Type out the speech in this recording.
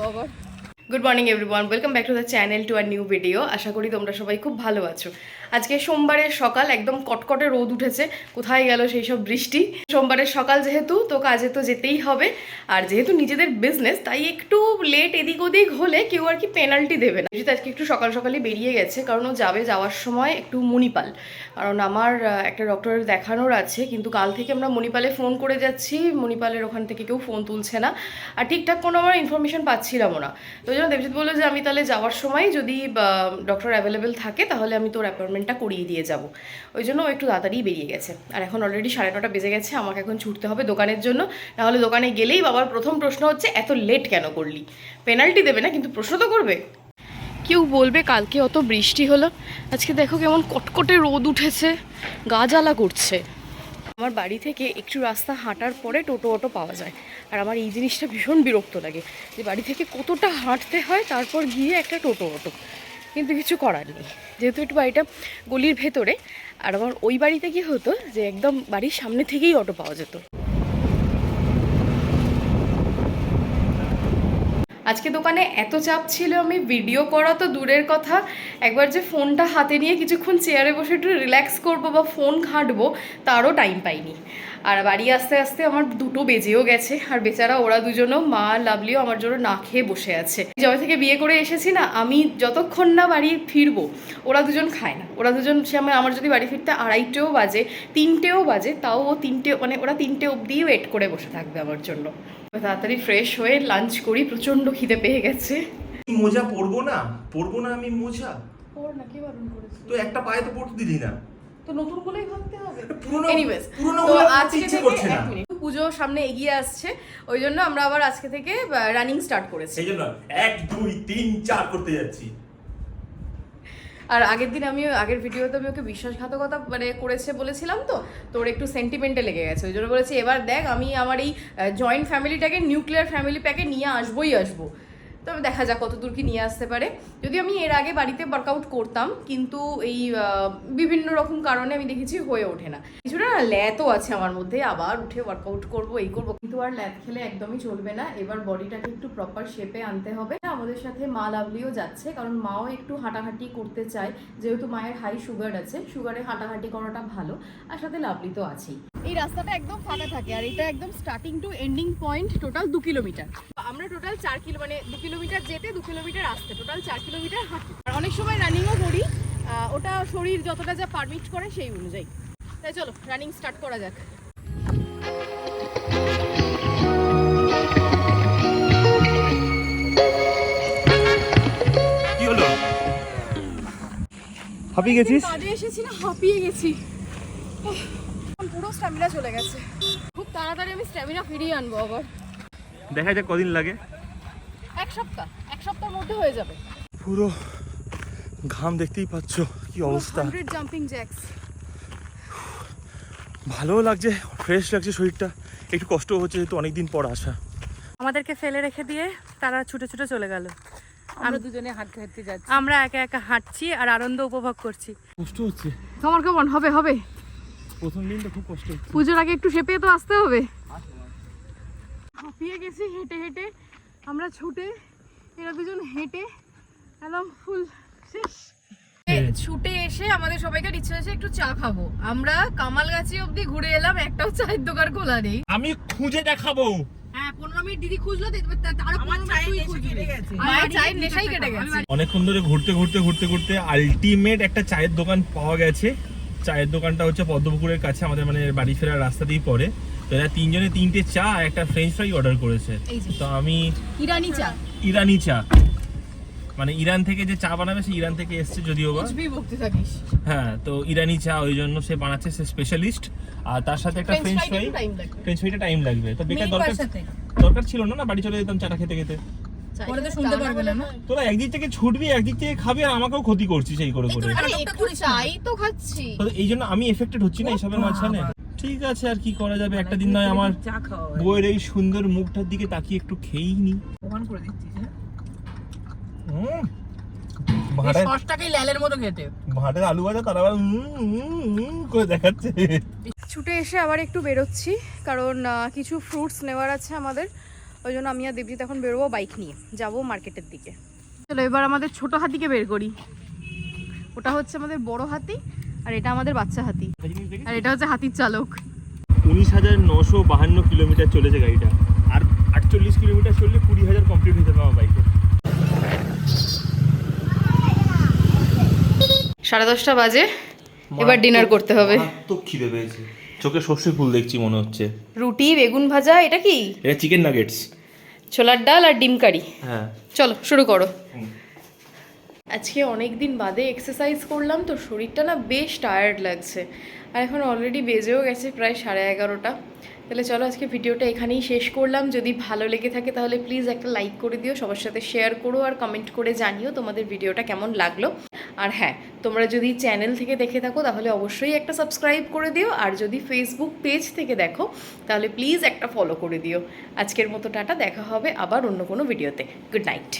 আবার good morning everyone, welcome back to the channel to our new video. আশা করি তোমরা সবাই খুব ভালো আছো। আজকে সোমবারের সকাল, একদম কটকটে রোদ উঠেছে। কোথায় গেল সেই সব বৃষ্টি? সোমবারের সকাল যেহেতু, তো কাজে তো যেতেই হবে। আর যেহেতু নিজেদের বিজনেস, তাই একটু লেট এদিক ওদিক হলে কেউ আর কি পেনাল্টি দেবে না। যেহেতু আজকে একটু সকাল সকালই বেরিয়ে গেছে, কারণ ও যাওয়ার সময় একটু মণিপাল, কারণ আমার একটা ডক্টরের দেখানোর আছে। কিন্তু কাল থেকে আমরা মণিপালে ফোন করে যাচ্ছি, মণিপালের ওখান থেকে কেউ ফোন তুলছে না, আর ঠিকঠাক কোনো আমার ইনফরমেশন পাচ্ছিলামও না। তো ওই জন্য দেবজিৎ বললো যে আমি তাহলে যাওয়ার সময় যদি ডক্টর অ্যাভেলেবেল থাকে তাহলে আমি তোর অ্যাপয়েন্টমেন্টটা করিয়ে দিয়ে যাব। ওই জন্য ও একটু তাড়াতাড়ি বেরিয়ে গেছে। আর এখন অলরেডি 9:30 বেজে গেছে, আমাকে এখন ছুটতে হবে দোকানের জন্য। নাহলে দোকানে গেলেই বাবার প্রথম প্রশ্ন হচ্ছে এত লেট কেন করলি। পেনাল্টি দেবে না, কিন্তু প্রশ্ন তো করবে। কেউ বলবে কালকে অত বৃষ্টি হলো, আজকে দেখো কেমন কটকটে রোদ উঠেছে, গা জ্বালা করছে। আমার বাড়ি থেকে একটু রাস্তা হাঁটার পরে টোটো অটো পাওয়া যায়, আর আমার এই জিনিসটা ভীষণ বিরক্ত লাগে যে বাড়ি থেকে কতটা হাঁটতে হয় তারপর গিয়ে একটা টোটো অটো। কিন্তু কিছু করার নেই, যেহেতু একটু বাড়িটা গলির ভেতরে। আর আমার ওই বাড়িতে কি হতো যে একদম বাড়ির সামনে থেকেই অটো পাওয়া যেত। আজকে দোকানে এত চাপ ছিল, আমি ভিডিও করা তো দূরের কথা, একবার যে ফোনটা হাতে নিয়ে কিছুক্ষণ চেয়ারে বসে একটু রিল্যাক্স করবো বা ফোন ঘাঁটবো তারও টাইম পাইনি। আর বাড়ি আসতে আসতে আমার 2টো বেজেও গেছে। আর বেচারা ওরা দুজনও, মা লাভলিও আমার জন্য না খেয়ে বসে আছে। যবে থেকে বিয়ে করে এসেছি না, আমি যতক্ষণ না বাড়ি ফিরবো ওরা দুজন খায় না। ওরা দুজন, সে আমার যদি বাড়ি ফিরতে 2:30ও বাজে, 3টেও বাজে, তাও ও 3টে, মানে ওরা 3টে অবধি ওয়েট করে বসে থাকবে আমার জন্য। তাড়াতাড়ি ফ্রেশ হয়ে লাঞ্চ করি, প্রচন্ড খিদে পেয়ে গেছে। মোজা পরবো না আমি মোজা। পর না, কে বারণ করেছে? তো একটা পায়ে তো পড়তে দিলি না। তো নতুন গুলোই ভাবতে হবে। পুরনো এনিওয়েজ, পুরনোগুলো পরতে ইচ্ছে করছে না। পুজো সামনে এগিয়ে আসছে, ওই জন্য আমরা আবার আজকে থেকে রানিং স্টার্ট করেছি। এই জন্য 1 2 3 4 করতে যাচ্ছি। আর আগের দিন আমি আগের ভিডিওতে আমি ওকে বিশ্বাসঘাতকতা করেছে বলেছিলাম, তো তোর একটু সেন্টিমেন্টে লেগে গেছে। ওই জন্য বলেছি এবার দেখ আমি আমার এই জয়েন্ট ফ্যামিলিটাকে নিউক্লিয়ার ফ্যামিলি প্যাকে নিয়ে আসবো। তবে দেখা যাক কত দূর কি নিয়ে আসতে পারে। যদি আমি এর আগে বাড়িতে ওয়ার্কআউট করতাম, কিন্তু এই বিভিন্ন রকম কারণে আমি দেখেছি হয়ে ওঠে না। কিছুটা না ল্যাতও আছে আমার মধ্যে, আবার উঠে ওয়ার্কআউট করবো এই করবো, কিন্তু আর ল্যাত খেলে একদমই চলবে না। এবার বডিটাকে একটু প্রপার শেপে আনতে হবে। আমাদের সাথে মা লাভলিও যাচ্ছে, কারণ মাও একটু হাঁটাহাঁটি করতে চায়, যেহেতু মায়ের হাই সুগার আছে। সুগারে হাঁটাহাঁটি করাটা ভালো, আর সাথে লাভলি তো আছেই। এই রাস্তাটা একদম ফাঁকা থাকে, আর এটা একদম starting two ending point total 2 kilometre. আমরা টোটাল 4 কিলো, 2 কিলোমিটার যেতে 2 কিলোমিটার আসতে, টোটাল 4 কিলোমিটার হাঁটি। আর অনেক সময় রানিংও করি, ওটা শরীর যতটা যা পারমিট করে সেই অনুযায়ী। তাই চলো রানিং স্টার্ট করা যাক। কি হলো? হাঁপিয়ে গেছিস? কাজে এসেছি না, হাঁপিয়ে গেছি, পুরো স্ট্যামিনা চলে গেছে। খুব তাড়াতাড়ি আমি স্ট্যামিনা ফিরিয়ে আনবো আবার। দেখা যাক কদিন লাগে। এক সপ্তাহের মধ্যে হয়ে যাবে। পুরো ঘাম দেখতেই পাচ্ছ কি অবস্থা। 100 জাম্পিং জ্যাক্স। ভালোও লাগছে, ফ্রেশ লাগছে শরীরটা। একটু কষ্ট হচ্ছে যেহেতু অনেকদিন পর আসা। আমাদেরকে ফেলে রেখে দিয়ে তারা ছুটে ছুটে চলে গেল। আমরা দুজনে হাঁটতে হাঁটতে যাচ্ছি। আমরা একা একা হাঁটছি আর আনন্দ উপভোগ করছি। কষ্ট হচ্ছে, তোমার কেমন হবে? প্রথম দিন তো খুব কষ্ট হচ্ছে। পুজোর আগে একটু শেপে তো আসতে হবে। হাঁপিয়ে গেছি হেঁটে হেঁটে, আমরা ছুটে, এরা দুজন হেঁটে, একদম ফুল শেষ। ছুটে এসে আমাদের সবাইকে ইচ্ছে হয়েছে একটু চা খাবো। আমরা কামালগাছি অবধি ঘুরে এলাম, একটাও চায়ের দোকান খোলা নেই। আমি খুঁজে দেখাবো। হ্যাঁ, 15 মিনিট দিদি খুঁজলো, আরো 15 মিনিট তুই খুঁজলি। আমার চায়ের নেশাই কেটে গেছে। অনেকক্ষণ ধরে ঘুরতে আলটিমেট একটা চায়ের দোকান পাওয়া গেছে। চায়ের দোকানটা হচ্ছে পদ্মপুকুরের কাছে, আমাদের বাড়ি ফেরার রাস্তাতেই পড়ে। তো এরা 3 জনে 3টে চা আর একটা ফ্রেঞ্চ ফ্রাই অর্ডার করেছে। তো আমি ইরানি চা, ইরান থেকে যে চা বানাবে সে ইরান থেকে এসছে যদিও বা। হ্যাঁ, তো ইরানি চা, ওই জন্য সে বানাচ্ছে, সে স্পেশালিস্ট। আর তার সাথে একটা ফ্রেঞ্চ ফ্রাইটা টাইম লাগবে। তো বেকার দরকার ছিল না, বাড়ি চলে যেতাম চাটা খেতে খেতে। পরে তো শুনতে পারবে না। তোরা একদিক থেকে ছুটবি, একদিক থেকে খাবি, আর আমাকেও ক্ষতি করছিস এই করে করে। আরে একটু চাই তো খাচ্ছি। তো এই জন্য আমি এফেক্টেড হচ্ছি না এইসবের মাঝখানে। ঠিক আছে, আর কি করা যাবে, একটা দিন নয় আমার বউয়ের এই সুন্দর মুখটার দিকে তাকিয়ে একটু খেয়েই নি। প্রমাণ করে দিচ্ছিস। সসটাকে ল্যালের মতো খেতে, ভাতের আলু ভাজা তার আবার করে দেখাচ্ছে। ছুটে এসে আবার একটু বেরোচ্ছি, কারণ কিছু ফ্রুটস নেওয়ার আছে আমাদের। ওই জন্য আমি আর দেবজিৎ এখন বেরোবো বাইক নিয়ে, যাবো মার্কেটের দিকে। চলো এবার আমাদের ছোট হাতিকে বের করি। ওটা হচ্ছে আমাদের বড় হাতি, আর এটা আমাদের বাচ্চা হাতি, আর এটা হচ্ছে হাতির চালক। 19,952 কিলোমিটার চলেছে গাড়িটা, আর 48 কিলোমিটার চললে 20,000 কমপ্লিট হয়ে যাবে আমার বাইকে। 10:30 বাজে, এবার ডিনার করতে হবে। তো খিদে পেয়েছে, চোখে সর্ষে ফুল দেখছি মনে হচ্ছে। রুটি, বেগুন ভাজা, এটা কি? এটা চিকেন নাগেটস, ছোলার ডাল আর ডিম কারি। হ্যাঁ চলো শুরু করো। আজকে অনেক দিন বাদে এক্সারসাইজ করলাম তো শরীরটা না বেশ টায়ার্ড লাগছে, আর এখন অলরেডি বেজেও গেছে প্রায় 11:30। তাহলে চলো আজকে ভিডিওটা এখানেই শেষ করলাম। যদি ভালো লেগে থাকে তাহলে প্লিজ একটা লাইক করে দিও, সবার সাথে শেয়ার করো, আর কমেন্ট করে জানিও তোমাদের ভিডিওটা কেমন লাগলো। আর হ্যাঁ, তোমরা যদি চ্যানেল থেকে দেখে থাকো তাহলে অবশ্যই একটা সাবস্ক্রাইব করে দিও, আর যদি ফেসবুক পেজ থেকে দেখো তাহলে প্লিজ একটা ফলো করে দিও। আজকের মতো টাটা, দেখা হবে আবার অন্য কোনো ভিডিওতে। Good night.